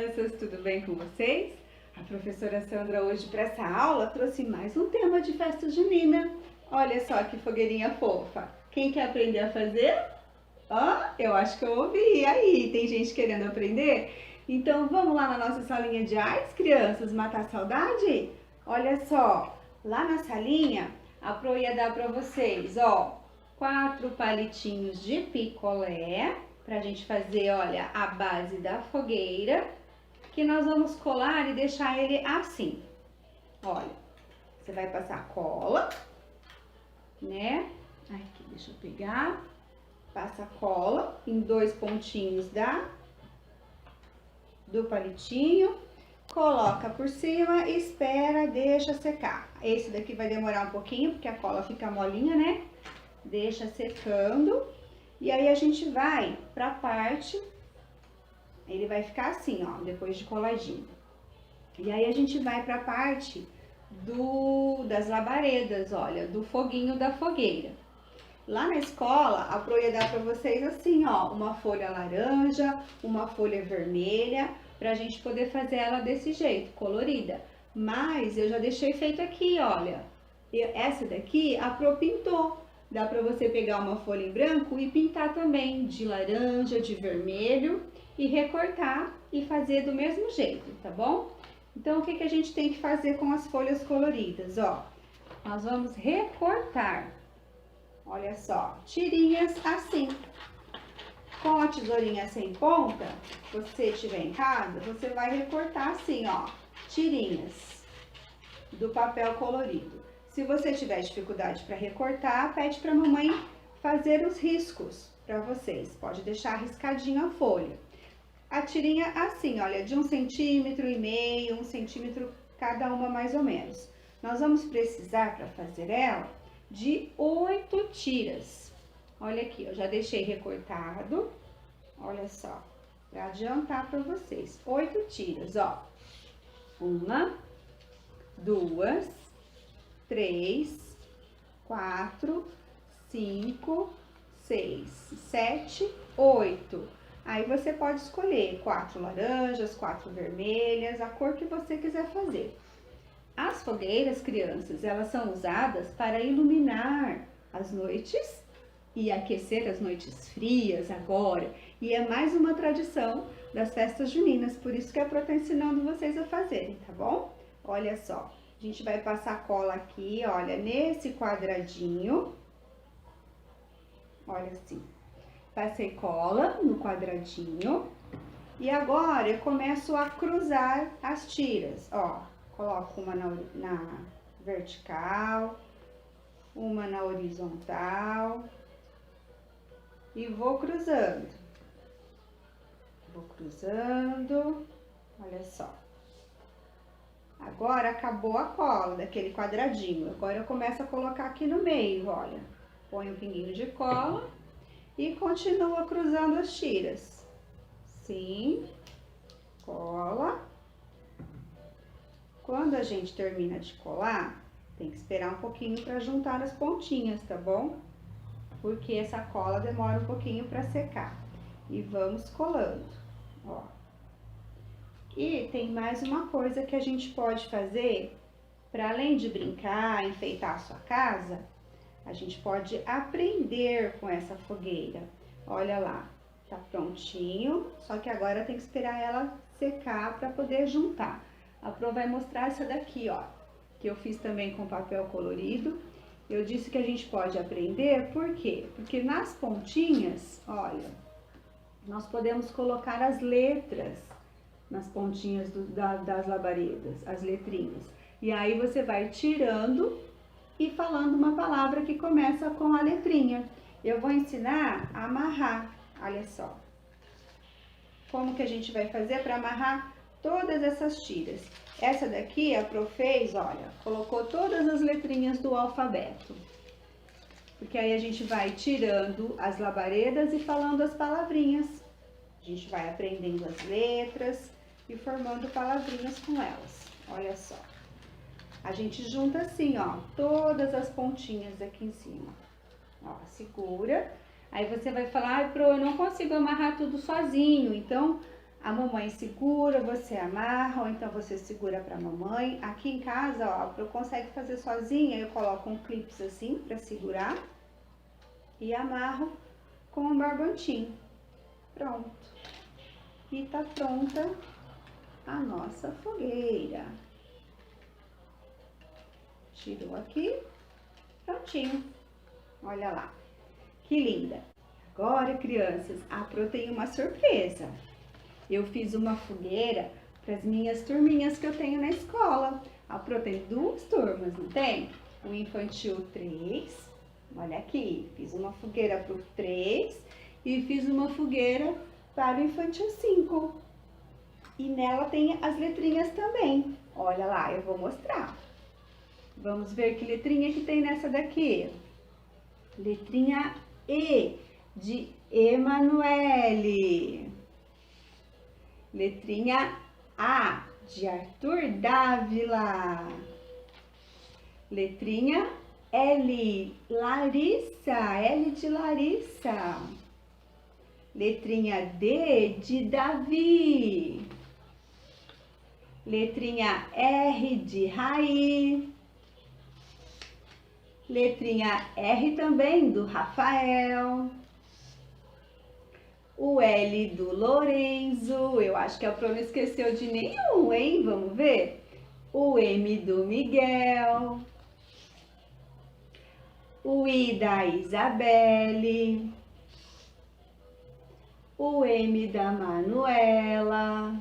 crianças, tudo bem com vocês? A professora Sandra hoje para essa aula trouxe mais um tema de festa junina. Olha só que fogueirinha fofa. Quem quer aprender a fazer? Eu acho que eu ouvi. Aí, tem gente querendo aprender? Então vamos lá na nossa salinha de artes, crianças, matar a saudade? Olha só, lá na salinha a Pro ia dar para vocês, 4 palitinhos de picolé, pra gente fazer, olha, a base da fogueira, que nós vamos colar e deixar ele assim. Olha, você vai passar cola, né? Aqui, deixa eu pegar. Passa cola em 2 pontinhos do palitinho, coloca por cima, espera, deixa secar. Esse daqui vai demorar um pouquinho, porque a cola fica molinha, né? Deixa secando. E aí a gente vai pra parte, ele vai ficar assim, depois de coladinho. E aí a gente vai pra parte das labaredas, olha, do foguinho da fogueira. Lá na escola, a Pro ia dar pra vocês assim, uma folha laranja, uma folha vermelha, pra gente poder fazer ela desse jeito, colorida. Mas eu já deixei feito aqui, olha. Essa daqui a Pro pintou. Dá pra você pegar uma folha em branco e pintar também de laranja, de vermelho e recortar e fazer do mesmo jeito, tá bom? Então, o que a gente tem que fazer com as folhas coloridas, Nós vamos recortar, olha só, tirinhas assim. Com a tesourinha sem ponta, se você tiver em casa, você vai recortar assim, tirinhas do papel colorido. Se você tiver dificuldade para recortar, pede para a mamãe fazer os riscos para vocês. Pode deixar riscadinho a folha. A tirinha assim, olha, de 1,5 centímetro, 1 centímetro cada uma mais ou menos. Nós vamos precisar, para fazer ela, de 8 tiras. Olha aqui, eu já deixei recortado, olha só, para adiantar para vocês. 8 tiras, 1, 2, 3, 4, 5, 6, 7, 8. Aí você pode escolher 4 laranjas, 4 vermelhas, a cor que você quiser fazer. As fogueiras, crianças, elas são usadas para iluminar as noites e aquecer as noites frias agora. E é mais uma tradição das festas juninas, por isso que a Pro está ensinando vocês a fazerem, tá bom? Olha só. A gente vai passar cola aqui, olha, nesse quadradinho, olha assim, passei cola no quadradinho e agora eu começo a cruzar as tiras, coloco uma na vertical, uma na horizontal e vou cruzando, olha só. Agora acabou a cola daquele quadradinho. Agora eu começo a colocar aqui no meio, olha. Põe um pinguinho de cola e continua cruzando as tiras. Sim, cola. Quando a gente termina de colar, tem que esperar um pouquinho para juntar as pontinhas, tá bom? Porque essa cola demora um pouquinho para secar. E vamos colando, E tem mais uma coisa que a gente pode fazer, para além de brincar, enfeitar a sua casa, a gente pode aprender com essa fogueira. Olha lá, tá prontinho, só que agora tem que esperar ela secar para poder juntar. A Pro vai mostrar essa daqui, que eu fiz também com papel colorido. Eu disse que a gente pode aprender, por quê? Porque nas pontinhas, olha, nós podemos colocar as letras nas pontinhas das labaredas, as letrinhas. E aí você vai tirando e falando uma palavra que começa com a letrinha. Eu vou ensinar a amarrar, olha só. Como que a gente vai fazer para amarrar todas essas tiras? Essa daqui a Pro fez, olha, colocou todas as letrinhas do alfabeto. Porque aí a gente vai tirando as labaredas e falando as palavrinhas. A gente vai aprendendo as letras e formando palavrinhas com elas. Olha só. A gente junta assim, todas as pontinhas aqui em cima. Segura. Aí você vai falar, Pro, eu não consigo amarrar tudo sozinho, então A mamãe segura, você amarra, ou então você segura pra mamãe. Aqui em casa, ó, a Pro consegue fazer sozinha, eu coloco um clips assim pra segurar e amarro com um barbantinho. Pronto. E tá pronta a nossa fogueira. Tirou aqui, prontinho. Olha lá, que linda. Agora, crianças, a Pro tem uma surpresa. Eu fiz uma fogueira para as minhas turminhas que eu tenho na escola. A Pro tem 2 turmas, não tem? O infantil 3, olha aqui, fiz uma fogueira para o 3 e fiz uma fogueira para o infantil 5. E nela tem as letrinhas também. Olha lá, eu vou mostrar. Vamos ver que letrinha que tem nessa daqui. Letrinha E, de Emanuele. Letrinha A, de Arthur Dávila. Letrinha L, Larissa, L de Larissa. Letrinha D, de Davi. Letrinha R, de Raí. Letrinha R também, do Rafael. O L do Lorenzo, eu acho que a Pro não esqueceu de nenhum, hein? Vamos ver? O M do Miguel. O I da Isabelle. O M da Manuela.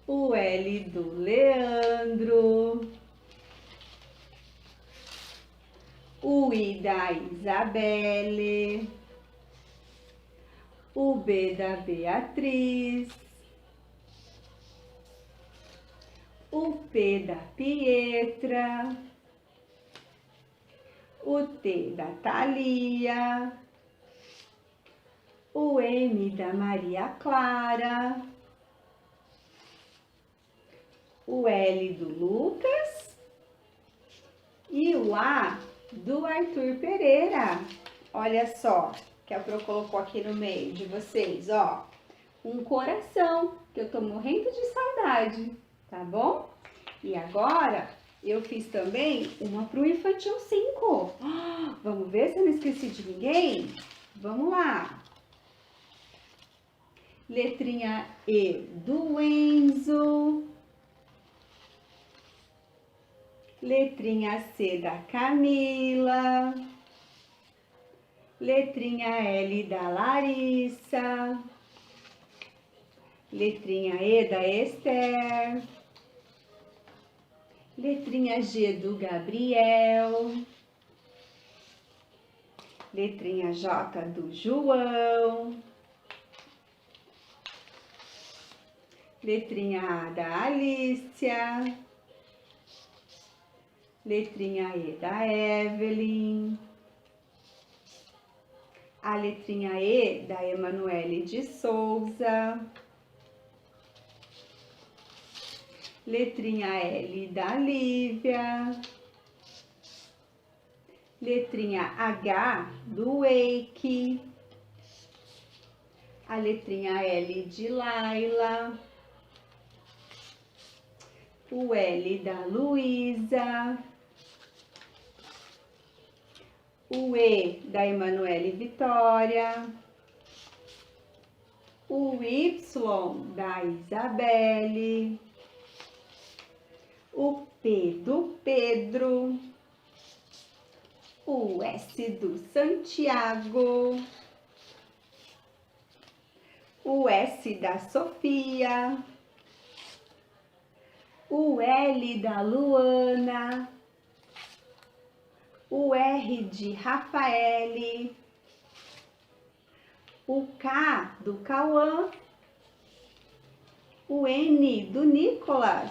O L do Leandro. O I da Isabelle, o B da Beatriz, o P da Pietra, o T da Thalia, o M da Maria Clara, o L do Lucas e o A do Arthur Pereira. Olha só, que a Pro colocou aqui no meio de vocês, ó. Um coração, que eu tô morrendo de saudade, tá bom? E agora, eu fiz também uma pro infantil 5. Vamos ver se eu não esqueci de ninguém? Vamos lá. Letrinha E do Enzo. Letrinha C da Camila. Letrinha L da Larissa. Letrinha E da Esther. Letrinha G do Gabriel. Letrinha J do João. Letrinha A da Alicia. Letrinha E da Evelyn. A letrinha E da Emanuele de Souza. Letrinha L da Lívia. Letrinha H do Eike. A letrinha L de Laila. O L da Luísa. O E da Emanuele Vitória. O Y da Isabelle. O P do Pedro. O S do Santiago. O S da Sofia. O L da Luana. O R de Rafaele. O K do Cauã. O N do Nicolas.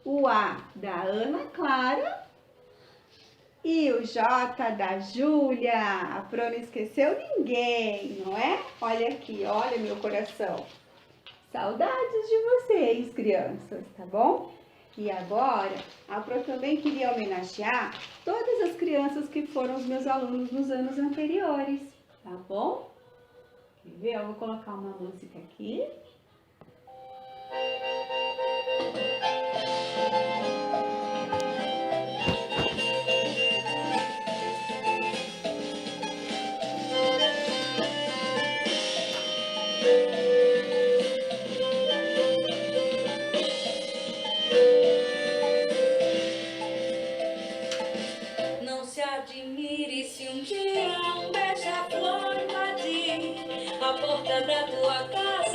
O A da Ana Clara. E o J da Júlia. A Pro não esqueceu ninguém, não é? Olha aqui, olha meu coração. Saudades de vocês, crianças, tá bom? E agora, a Pro também queria homenagear todas as crianças que foram os meus alunos nos anos anteriores. Tá bom? Quer ver? Eu vou colocar uma música aqui. Não se admire se um dia um beija-flor invadir a porta da tua casa.